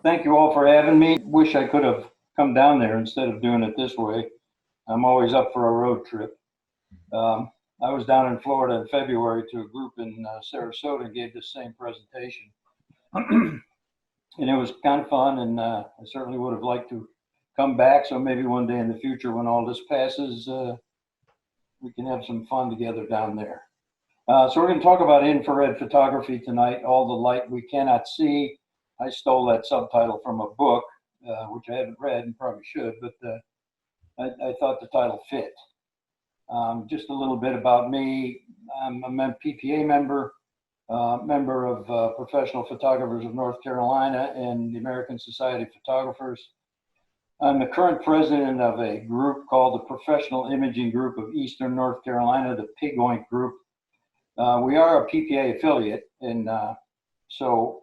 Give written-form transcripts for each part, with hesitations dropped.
Thank you all for having me. Wish I could have come down there instead of doing it this way. I'm always up for a road trip. Um, I was down in Florida in February to a group in Sarasota and gave the same presentation. And it was kind of fun, and I certainly would have liked to come back. So maybe one day in the future, when all this passes, we can have some fun together down there. So we're going to talk about infrared photography tonight, all the light we cannot see. I stole that subtitle from a book, which I haven't read and probably should, but I thought the title fit. Just a little bit about me. I'm a PPA member, member of Professional Photographers of North Carolina and the American Society of Photographers. I'm the current president of a group called the Professional Imaging Group of Eastern North Carolina, the Pig Oink Group. We are a PPA affiliate, and so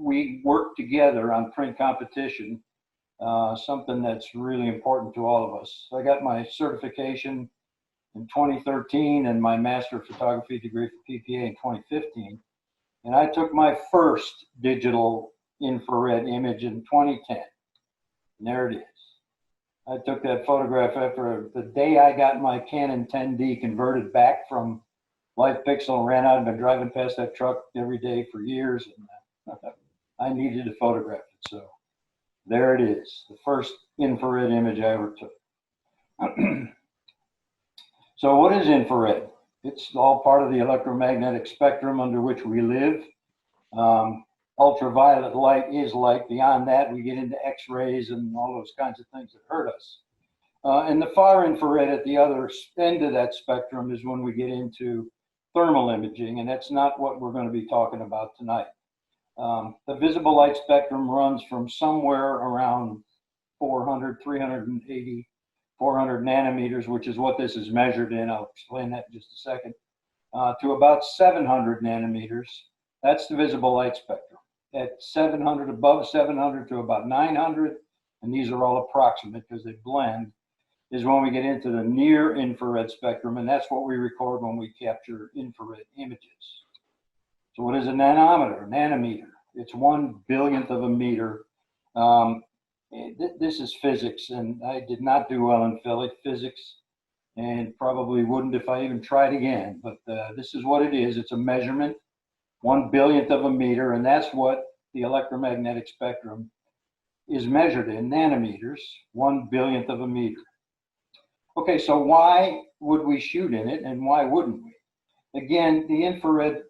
we work together on print competition, something that's really important to all of us. I got my certification in 2013 and my Master of Photography degree for PPA in 2015. And I took my first digital infrared image in 2010. And there it is. I took that photograph after the day I got my Canon 10D converted back from live pixel and ran out. I've been driving past that truck every day for years, and I needed to photograph it. So there it is, the first infrared image I ever took. So what is infrared? It's all part of the electromagnetic spectrum under which we live. Ultraviolet light is light. Beyond that, we get into X-rays and all those kinds of things that hurt us. And the far infrared at the other end of that spectrum is when we get into thermal imaging, and that's not what we're going to be talking about tonight. The visible light spectrum runs from somewhere around 400, 380, 400 nanometers, which is what this is measured in. I'll explain that in just a second, to about 700 nanometers. That's the visible light spectrum. At 700, above 700 to about 900, and these are all approximate because they blend, is when we get into the near infrared spectrum, and that's what we record when we capture infrared images. So what is a nanometer? Nanometer. It's 1/1000th of a meter. This is physics, and I did not do well in physics, and probably wouldn't if I even tried again. But this is what it is. It's a measurement, 1/1000th of a meter, and that's what the electromagnetic spectrum is measured in, nanometers, 1/1000th of a meter. Okay, so why would we shoot in it, and why wouldn't we? Again, the infrared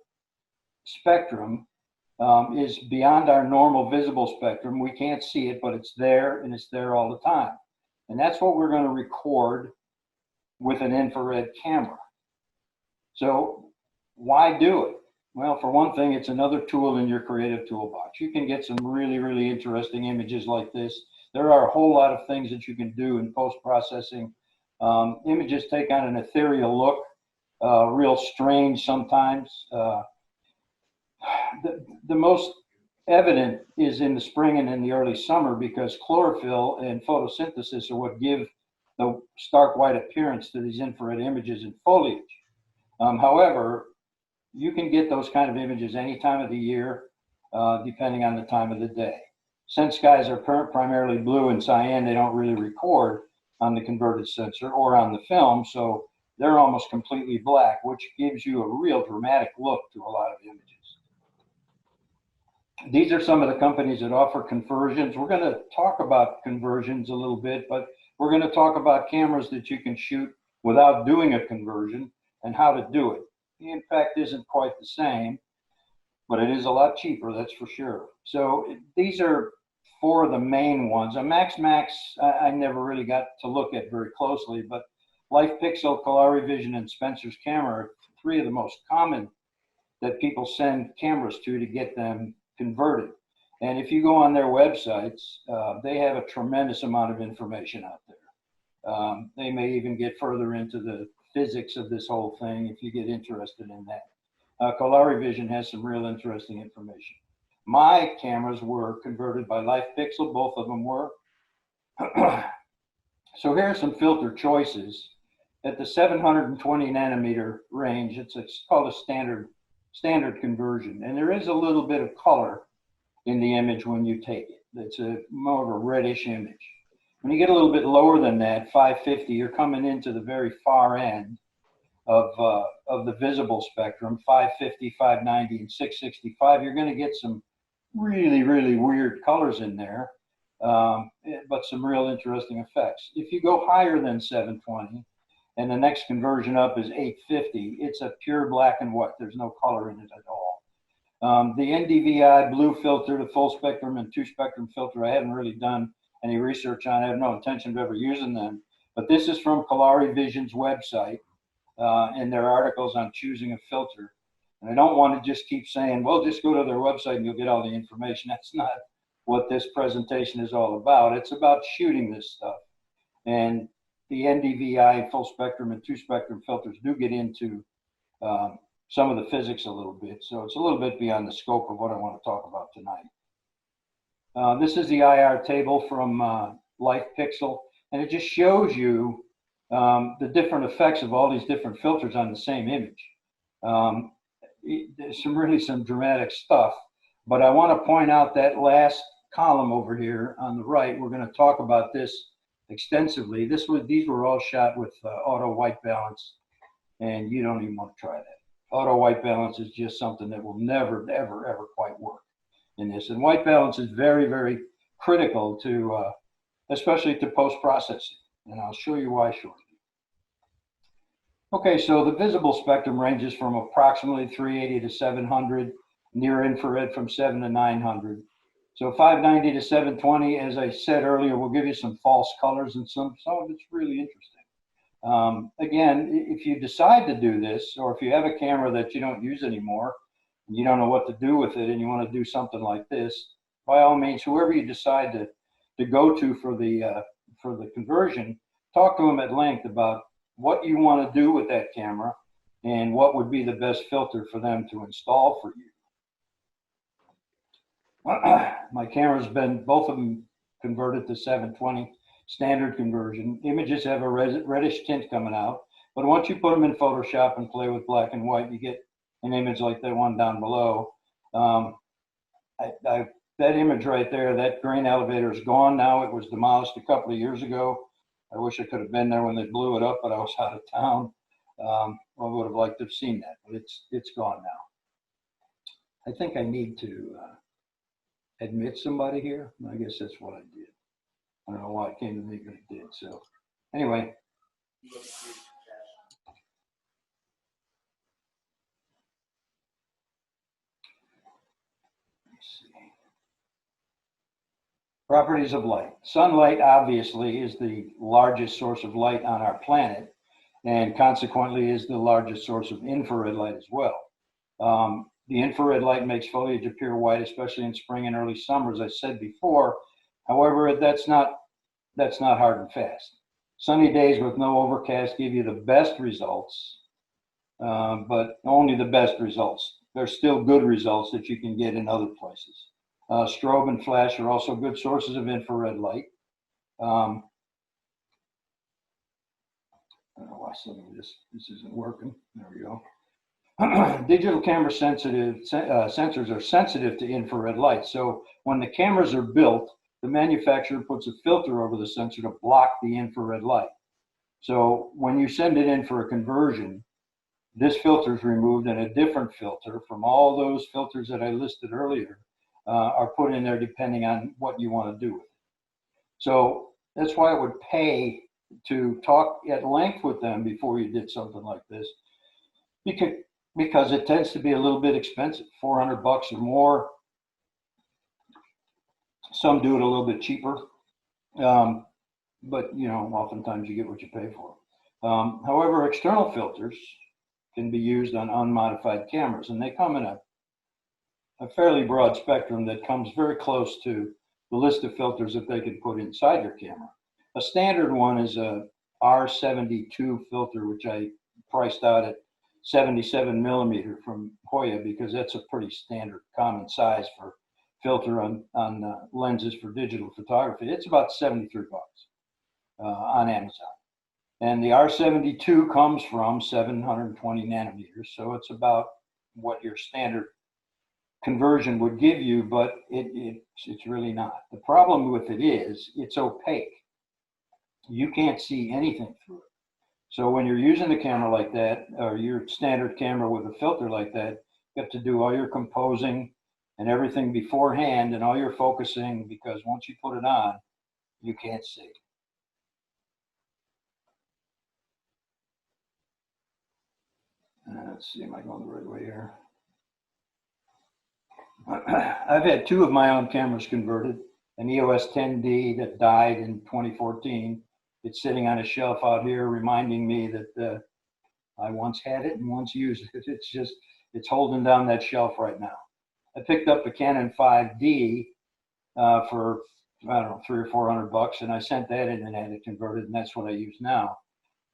spectrum is beyond our normal visible spectrum. We can't see it, but it's there, and it's there all the time. And that's what we're going to record with an infrared camera. So why do it? Well, for one thing, it's another tool in your creative toolbox. You can get some really, really interesting images like this. There are a whole lot of things that you can do in post-processing. Images take on an ethereal look, real strange sometimes. The most evident is in the spring and in the early summer, because chlorophyll and photosynthesis are what give the stark white appearance to these infrared images in foliage. However, you can get those kind of images any time of the year, depending on the time of the day. Since skies are primarily blue and cyan, they don't really record on the converted sensor or on the film, so they're almost completely black, which gives you a real dramatic look to a lot of images. These are some of the companies that offer conversions. We're going to talk about conversions a little bit, but we're going to talk about cameras that you can shoot without doing a conversion and how to do it. The impact isn't quite the same, but it is a lot cheaper, that's for sure. So these are four of the main ones. A Max, I never really got to look at very closely, but Life Pixel, Polarivision, and Spencer's camera are three of the most common that people send cameras to get them converted. And if you go on their websites, they have a tremendous amount of information out there. They may even get further into the physics of this whole thing if you get interested in that. Polarivision has some real interesting information. My cameras were converted by Life Pixel, both of them were. So here are some filter choices. At the 720 nanometer range, it's called a standard conversion, and there is a little bit of color in the image when you take it. It's more of a reddish image. When you get a little bit lower than that, 550, you're coming into the very far end of the visible spectrum. 550, 590, and 665. You're going to get some really, really weird colors in there, but some real interesting effects. If you go higher than 720, and the next conversion up is 850, it's a pure black and white. There's no color in it at all. The NDVI blue filter, the full spectrum and two spectrum filter, I haven't really done any research on. I have no intention of ever using them. But this is from Kalari Vision's website and their articles on choosing a filter. And I don't want to just keep saying, well, just go to their website and you'll get all the information. That's not what this presentation is all about. It's about shooting this stuff. And the NDVI full spectrum and two spectrum filters do get into some of the physics a little bit. So it's a little bit beyond the scope of what I want to talk about tonight. This is the IR table from LifePixel, and it just shows you the different effects of all these different filters on the same image. There's some dramatic stuff, but I want to point out that last column over here on the right. We're going to talk about this extensively. These were all shot with auto white balance, and you don't even want to try that. Auto white balance is just something that will never, ever, ever quite work in this. And white balance is very, very critical to, especially to post-processing. And I'll show you why shortly. Okay, so the visible spectrum ranges from approximately 380 to 700, near infrared from 7 to 900. So 590 to 720, as I said earlier, will give you some false colors, and some of it's really interesting. Again, if you decide to do this, or if you have a camera that you don't use anymore, and you don't know what to do with it, and you want to do something like this, by all means, whoever you decide to go to for the conversion, talk to them at length about what you want to do with that camera and what would be the best filter for them to install for you. My camera's been, both of them converted to 720 standard conversion. Images have a reddish tint coming out, but once you put them in Photoshop and play with black and white, you get an image like that one down below. That image right there, that grain elevator is gone now. It was demolished a couple of years ago. I wish I could have been there when they blew it up, but I was out of town. I would have liked to have seen that, but it's gone now. I think I need to admit somebody here. I guess that's what I did. I don't know why it came to me, but it did. So anyway. Let's see. Properties of light. Sunlight obviously is the largest source of light on our planet, and consequently is the largest source of infrared light as well. The infrared light makes foliage appear white, especially in spring and early summer, as I said before. However, that's not hard and fast. Sunny days with no overcast give you the best results, but only the best results. There's still good results that you can get in other places. Strobe and flash are also good sources of infrared light. I don't know why some of this isn't working. There we go. Digital camera sensors are sensitive to infrared light. So when the cameras are built, the manufacturer puts a filter over the sensor to block the infrared light. So when you send it in for a conversion, this filter is removed and a different filter from all those filters that I listed earlier are put in there depending on what you want to do with it. So that's why it would pay to talk at length with them before you did something like this, because it tends to be a little bit expensive, $400 or more. Some do it a little bit cheaper, but you know, oftentimes you get what you pay for. However, external filters can be used on unmodified cameras, and they come in a fairly broad spectrum that comes very close to the list of filters that they can put inside their camera. A standard one is a R72 filter, which I priced out at 77 millimeter from Hoya, because that's a pretty standard common size for filter on lenses for digital photography. It's about $73 on Amazon. And the R72 comes from 720 nanometers, so it's about what your standard conversion would give you, but it's really not. The problem with it is it's opaque. You can't see anything through it. So when you're using a camera like that, or your standard camera with a filter like that, you have to do all your composing and everything beforehand and all your focusing, because once you put it on, you can't see. Let's see, am I going the right way here? I've had two of my own cameras converted, an EOS 10D that died in 2014. It's sitting on a shelf out here reminding me that I once had it and once used it. It's holding down that shelf right now. I picked up a Canon 5D for, I don't know, $300 or $400, and I sent that in and had it converted, and that's what I use now.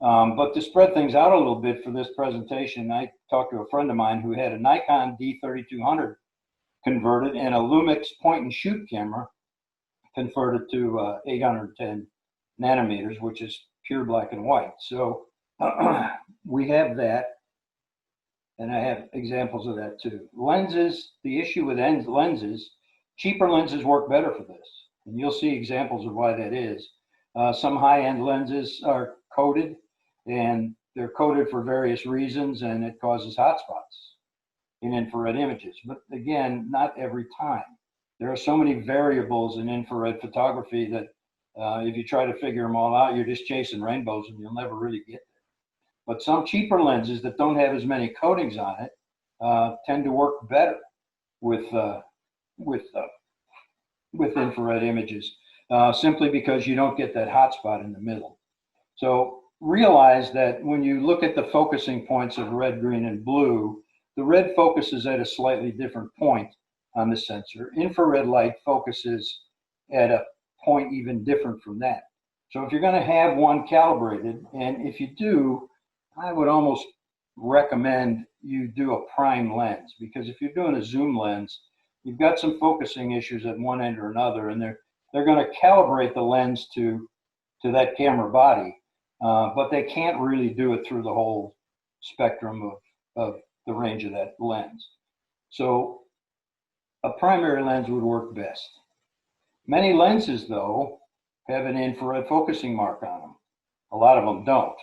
But to spread things out a little bit for this presentation, I talked to a friend of mine who had a Nikon D3200 converted and a Lumix point and shoot camera converted to 810 nanometers, which is pure black and white. So we have that, and I have examples of that too. Lenses, the issue with lenses, cheaper lenses work better for this, and you'll see examples of why that is. Some high-end lenses are coated, and they're coated for various reasons, and it causes hotspots in infrared images. But again, not every time. There are so many variables in infrared photography that if you try to figure them all out, you're just chasing rainbows and you'll never really get there. But some cheaper lenses that don't have as many coatings on it tend to work better with infrared images, simply because you don't get that hotspot in the middle. So realize that when you look at the focusing points of red, green, and blue, the red focuses at a slightly different point on the sensor. Infrared light focuses at a point even different from that. So if you're going to have one calibrated, and if you do, I would almost recommend you do a prime lens, because if you're doing a zoom lens, you've got some focusing issues at one end or another, and they're going to calibrate the lens to that camera body, but they can't really do it through the whole spectrum of the range of that lens. So a primary lens would work best. Many lenses, though, have an infrared focusing mark on them. A lot of them don't.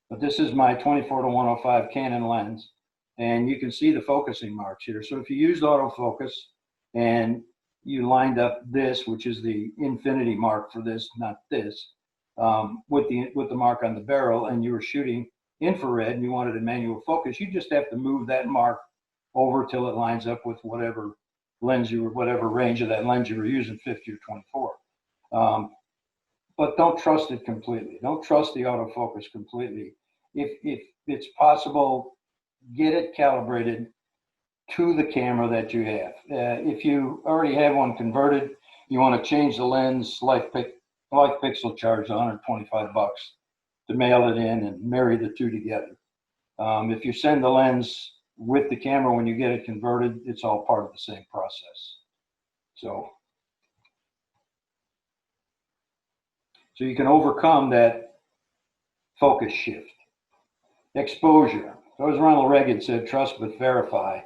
But this is my 24-105 Canon lens, and you can see the focusing marks here. So if you used autofocus and you lined up this, which is the infinity mark for this, not this, with the mark on the barrel, and you were shooting infrared and you wanted a manual focus, you just have to move that mark over till it lines up with whatever lens whatever range of that lens you were using, 50 or 24. But don't trust it completely. Don't trust the autofocus completely. If it's possible, get it calibrated to the camera that you have. If you already have one converted, you want to change the lens, like Pixel charge $125 to mail it in and marry the two together. If you send the lens with the camera when you get it converted, it's all part of the same process. So you can overcome that focus shift. Exposure. As Ronald Reagan said, trust but verify.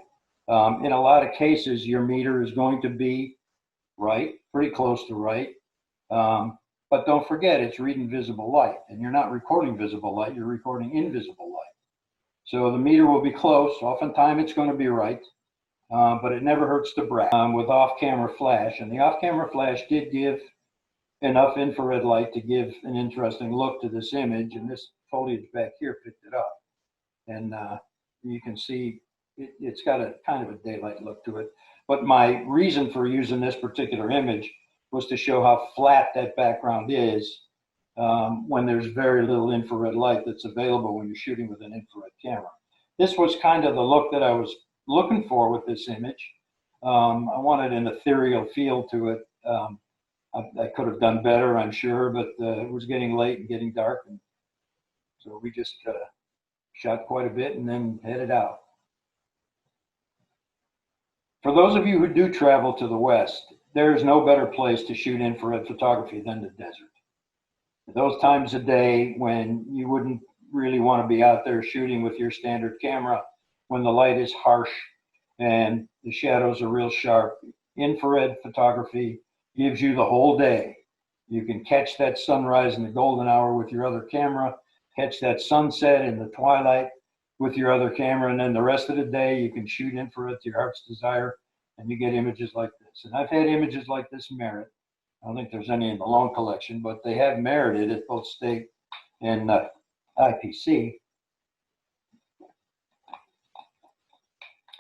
In a lot of cases, your meter is going to be right, pretty close to right. But don't forget, it's reading visible light, and you're not recording visible light, you're recording invisible light. So the meter will be close. Oftentimes it's going to be right, but it never hurts to brag with off-camera flash. And the off-camera flash did give enough infrared light to give an interesting look to this image, and this foliage back here picked it up. And you can see it's got a kind of a daylight look to it. But my reason for using this particular image was to show how flat that background is when there's very little infrared light that's available when you're shooting with an infrared camera. This was kind of the look that I was looking for with this image. I wanted an ethereal feel to it. I could have done better, I'm sure, but it was getting late and getting dark, and so we just shot quite a bit and then headed out. For those of you who do travel to the West, there is no better place to shoot infrared photography than the desert. Those times of day when you wouldn't really want to be out there shooting with your standard camera, when the light is harsh and the shadows are real sharp. Infrared photography gives you the whole day. You can catch that sunrise in the golden hour with your other camera, catch that sunset in the twilight with your other camera, and then the rest of the day you can shoot infrared to your heart's desire, and you get images like this. And I've had images like this merit. I don't think there's any in the loan collection, but they have merited at both state and IPC.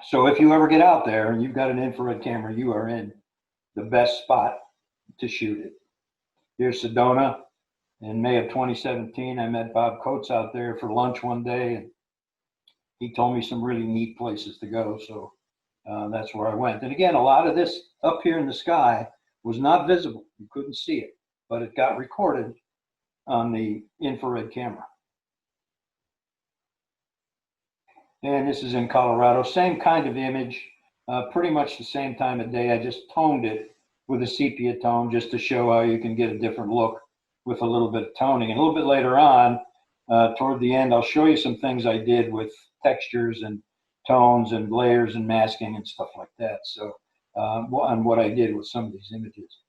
So if you ever get out there and you've got an infrared camera, you are in the best spot to shoot it. Here's Sedona. In May of 2017, I met Bob Coates out there for lunch one day, and he told me some really neat places to go. So that's where I went. And again, a lot of this up here in the sky was not visible. You couldn't see it, but it got recorded on the infrared camera. And this is in Colorado. Same kind of image, pretty much the same time of day. I just toned it with a sepia tone just to show how you can get a different look with a little bit of toning. And a little bit later on, toward the end, I'll show you some things I did with textures and tones and layers and masking and stuff like that. So on what I did with some of these images.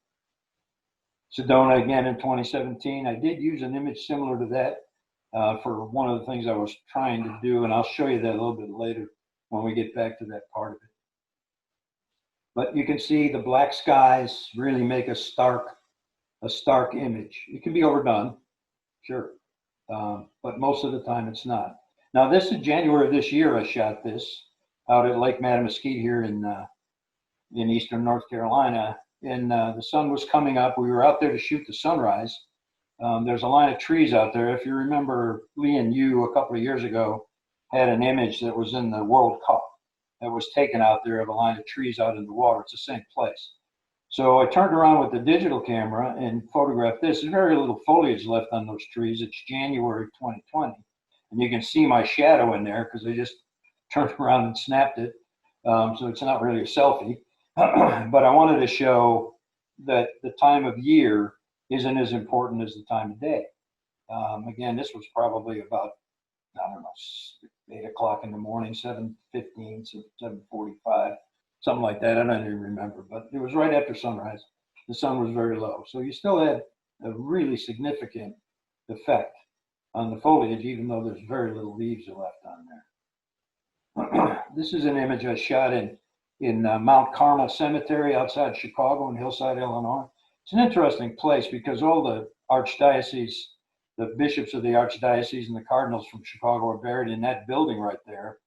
Sedona again in 2017. I did use an image similar to that for one of the things I was trying to do, and I'll show you that a little bit later when we get back to that part of it. But you can see the black skies really make a stark image. It can be overdone, sure, but most of the time it's not. Now this is January of this year. I shot this out at Lake Mattamuskeet here in eastern North Carolina, and the sun was coming up. We were out there to shoot the sunrise. There's a line of trees out there. If you remember, Lee and you a couple of years ago had an image that was in the World Cup that was taken out there of a line of trees out in the water. It's the same place. So I turned around with the digital camera and photographed this. There's very little foliage left on those trees. It's January 2020. And you can see my shadow in there because I just turned around and snapped it. So it's not really a selfie. But I wanted to show that the time of year isn't as important as the time of day. Again, this was probably about, I don't know, 8 o'clock in the morning, 7:15, 7:45, something like that. I don't even remember, but it was right after sunrise. The sun was very low. So you still had a really significant effect on the foliage, even though there's very little leaves left on there. This is an image I shot in Mount Carmel Cemetery outside Chicago in Hillside, Illinois. It's an interesting place because all the archdiocese, the bishops of the archdiocese and the cardinals from Chicago are buried in that building right there.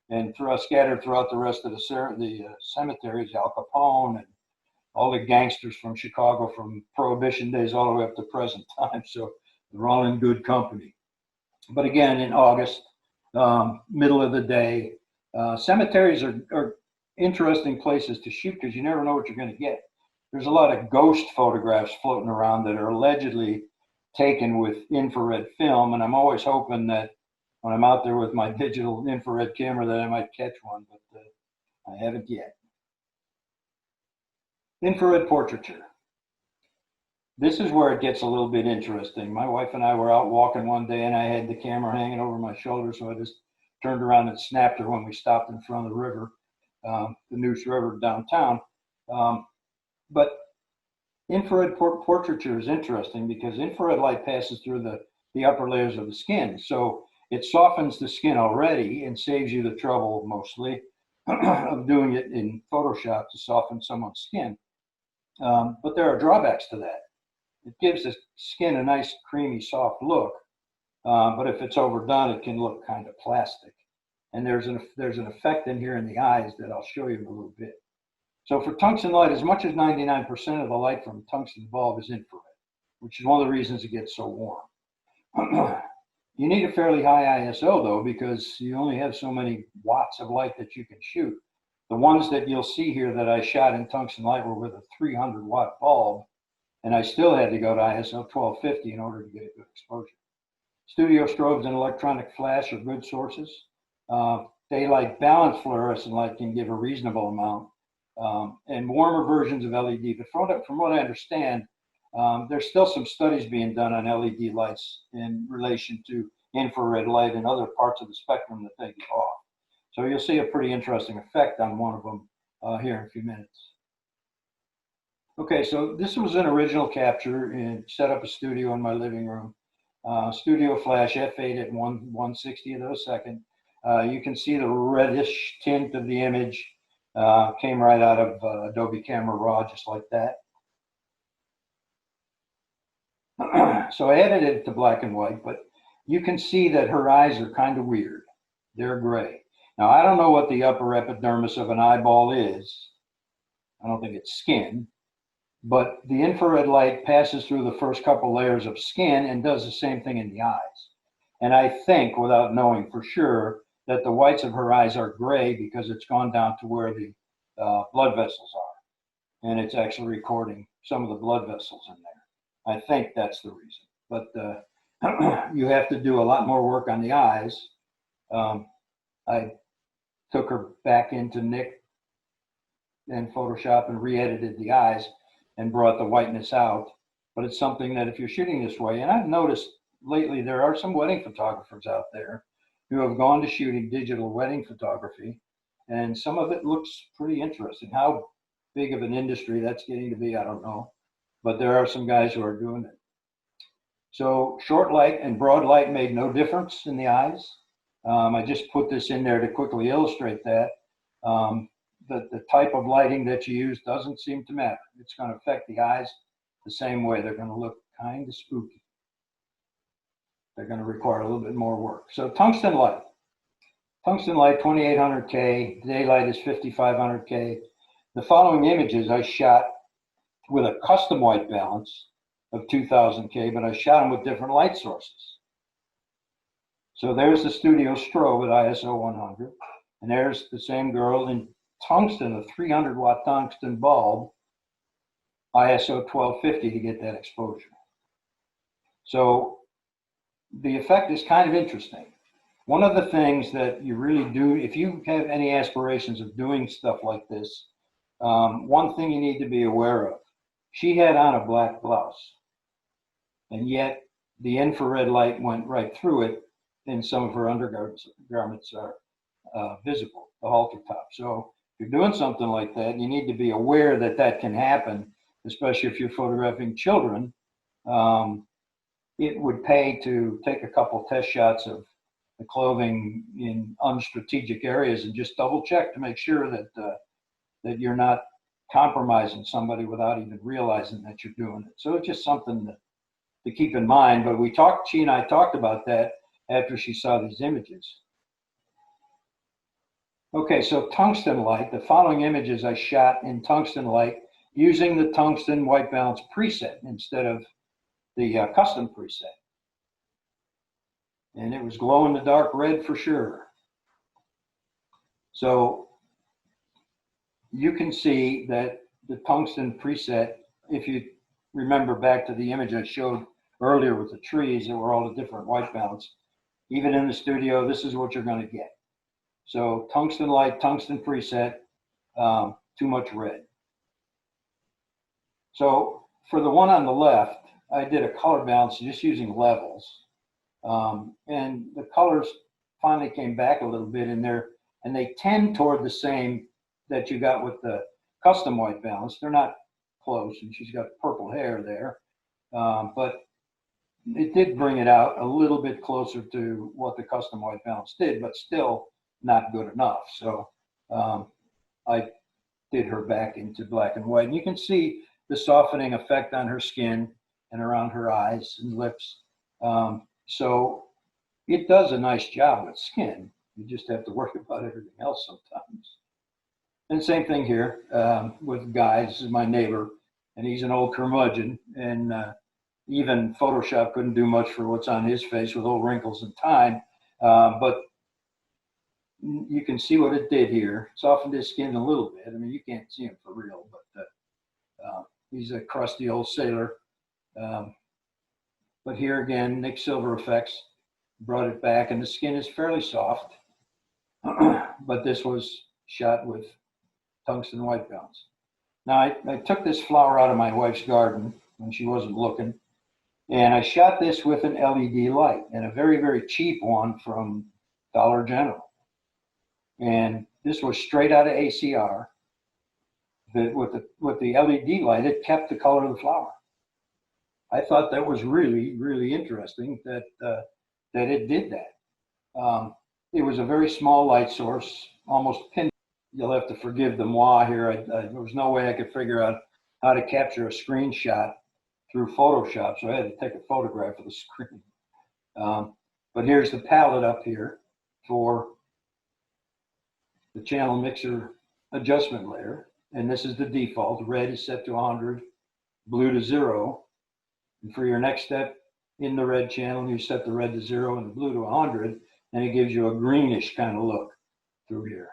And scattered throughout the rest of the cemeteries, Al Capone and all the gangsters from Chicago from Prohibition days all the way up to present time. So they're all in good company. But again, in August, middle of the day, cemeteries are interesting places to shoot because you never know what you're going to get. There's a lot of ghost photographs floating around that are allegedly taken with infrared film, and I'm always hoping that when I'm out there with my digital infrared camera that I might catch one, but I haven't yet. Infrared portraiture. This is where it gets a little bit interesting. My wife and I were out walking one day and I had the camera hanging over my shoulder, so I just turned around and snapped her when we stopped in front of the river, the Neuse River downtown. But infrared portraiture is interesting because infrared light passes through the upper layers of the skin. So it softens the skin already and saves you the trouble mostly of doing it in Photoshop to soften someone's skin. But there are drawbacks to that. It gives the skin a nice creamy soft look, but if it's overdone, it can look kind of plastic. And there's an effect in here in the eyes that I'll show you in a little bit. So for tungsten light, as much as 99% of the light from a tungsten bulb is infrared, which is one of the reasons it gets so warm. You need a fairly high ISO though, because you only have so many watts of light that you can shoot. The ones that you'll see here that I shot in tungsten light were with a 300 watt bulb, and I still had to go to ISO 1250 in order to get a good exposure. Studio strobes and electronic flash are good sources. Daylight balanced fluorescent light can give a reasonable amount. And warmer versions of LED. But from what I understand, there's still some studies being done on LED lights in relation to infrared light and other parts of the spectrum that they give off. So you'll see a pretty interesting effect on one of them here in a few minutes. Okay, so this was an original capture and set up a studio in my living room. Studio flash f8 at 1/160th of a second. You can see the reddish tint of the image came right out of Adobe Camera Raw, just like that. So I edited it to black and white, but you can see that her eyes are kind of weird. They're gray. Now, I don't know what the upper epidermis of an eyeball is. I don't think it's skin, but the infrared light passes through the first couple layers of skin and does the same thing in the eyes. And I think, without knowing for sure, that the whites of her eyes are gray because it's gone down to where the blood vessels are. And it's actually recording some of the blood vessels in there. I think that's the reason. But you have to do a lot more work on the eyes. I took her back into Nick and Photoshop and re-edited the eyes and brought the whiteness out. But it's something that if you're shooting this way, and I've noticed lately there are some wedding photographers out there who have gone to shooting digital wedding photography, and some of it looks pretty interesting. How big of an industry that's getting to be, I don't know. But there are some guys who are doing it. So short light and broad light made no difference in the eyes. I just put this in there to quickly illustrate that. The type of lighting that you use doesn't seem to matter. It's going to affect the eyes the same way. They're going to look kind of spooky. They're going to require a little bit more work. So tungsten light. Tungsten light 2800K, daylight is 5500K. The following images I shot with a custom white balance of 2000K, but I shot them with different light sources. So there's the studio strobe at ISO 100, and there's the same girl in tungsten, a 300 watt tungsten bulb, ISO 1250 to get that exposure. So the effect is kind of interesting. One of the things that you really do, if you have any aspirations of doing stuff like this, one thing you need to be aware of, she had on a black blouse, and yet the infrared light went right through it, and some of her undergarments are visible, the halter top. So if you're doing something like that, you need to be aware that that can happen, especially if you're photographing children. It would pay to take a couple test shots of the clothing in unstrategic areas and just double check to make sure that that you're not compromising somebody without even realizing that you're doing it. So it's just something to keep in mind. But she and I talked about that after she saw these images. Okay, so tungsten light. The following images I shot in tungsten light using the tungsten white balance preset instead of the custom preset. And it was glow in the dark red for sure. So you can see that the tungsten preset, if you remember back to the image I showed earlier with the trees that were all the different white balance, even in the studio, this is what you're going to get. So tungsten light, tungsten preset, too much red. So for the one on the left, I did a color balance just using levels. And the colors finally came back a little bit in there, and they tend toward the same that you got with the custom white balance. They're not close, and she's got purple hair there. But it did bring it out a little bit closer to what the custom white balance did, but still not good enough. So I did her back into black and white. And you can see the softening effect on her skin and around her eyes and lips. So it does a nice job with skin. You just have to worry about everything else sometimes. And same thing here with Guy. This is my neighbor, and he's an old curmudgeon. And even Photoshop couldn't do much for what's on his face with old wrinkles and time. But you can see what it did here. Softened his skin a little bit. I mean, you can't see him for real, but he's a crusty old sailor. But here again, Nick Silver effects brought it back, and the skin is fairly soft. But this was shot with tungsten white balance. Now, I took this flower out of my wife's garden when she wasn't looking, and I shot this with an LED light, and a very, very cheap one from Dollar General. And this was straight out of ACR. With the LED light, it kept the color of the flower. I thought that was really, really interesting that it did that. It was a very small light source, almost pin. You'll have to forgive the moi here. There was no way I could figure out how to capture a screenshot through Photoshop, so I had to take a photograph of the screen. But here's the palette up here for the channel mixer adjustment layer. And this is the default. Red is set to 100, blue to 0. And for your next step in the red channel, you set the red to 0 and the blue to 100, and it gives you a greenish kind of look through here.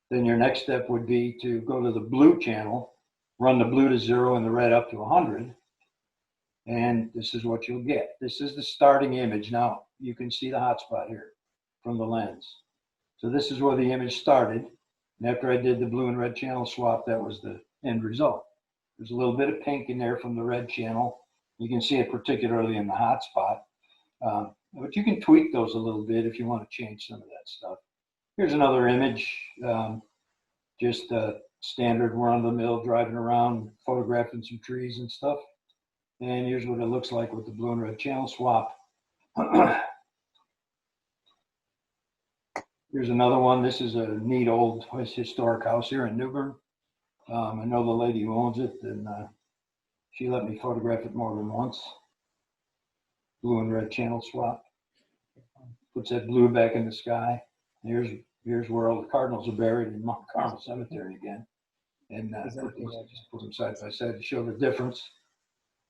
Then your next step would be to go to the blue channel, run the blue to 0 and the red up to 100. And this is what you'll get. This is the starting image. Now you can see the hotspot here from the lens. So this is where the image started. And after I did the blue and red channel swap, that was the end result. There's a little bit of pink in there from the red channel. You can see it particularly in the hotspot. But you can tweak those a little bit if you want to change some of that stuff. Here's another image, just standard run-of-the-mill driving around, photographing some trees and stuff. And here's what it looks like with the blue and red channel swap. Here's another one. This is a neat old historic house here in Newbern. I know the lady who owns it, and she let me photograph it more than once. Blue and red channel swap. Puts that blue back in the sky. Here's where all the cardinals are buried in Mount Carmel Cemetery again. And just put them side by side to show the difference.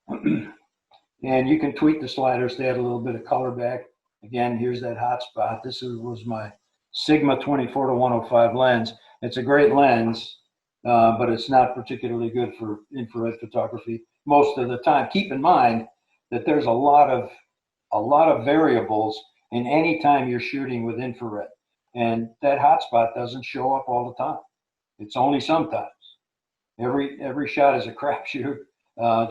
And you can tweak the sliders to add a little bit of color back. Again, here's that hot spot. This was my Sigma 24 to 105 lens. It's a great lens, but it's not particularly good for infrared photography most of the time. Keep in mind that there's a lot of variables in any time you're shooting with infrared, and that hotspot doesn't show up all the time. It's only sometimes. Every shot is a crapshoot,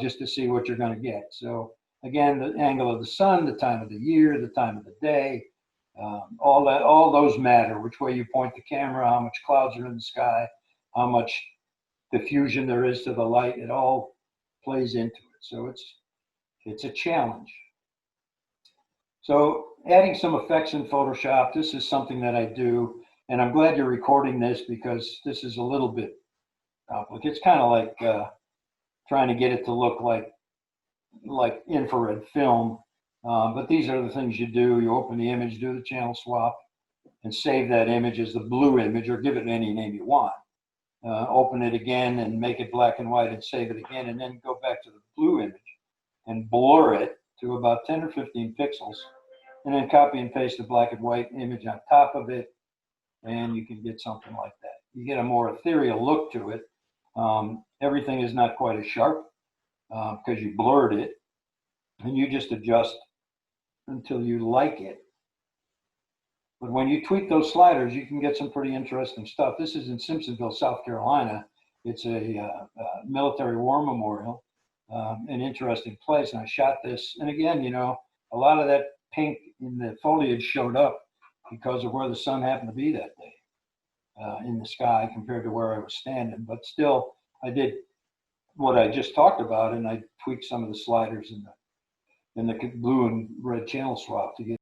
just to see what you're going to get. So again, the angle of the sun, the time of the year, the time of the day, all those matter. Which way you point the camera, how much clouds are in the sky, how much diffusion there is to the light. It all plays into it. So it's a challenge. So adding some effects in Photoshop, this is something that I do, and I'm glad you're recording this because this is a little bit complicated. It's kind of like trying to get it to look like infrared film. But these are the things you do. You open the image, do the channel swap, and save that image as the blue image, or give it any name you want. Open it again and make it black and white and save it again, and then go back to the blue image and blur it to about 10 or 15 pixels, and then copy and paste the black and white image on top of it, and you can get something like that. You get a more ethereal look to it. Everything is not quite as sharp because you blurred it, and you just adjust until you like it. But when you tweak those sliders, you can get some pretty interesting stuff. This is in Simpsonville, South Carolina. It's a military war memorial, an interesting place. And I shot this. And again, you know, a lot of that pink in the foliage showed up because of where the sun happened to be that day in the sky compared to where I was standing. But still, I did what I just talked about, and I tweaked some of the sliders in the blue and red channel swap to get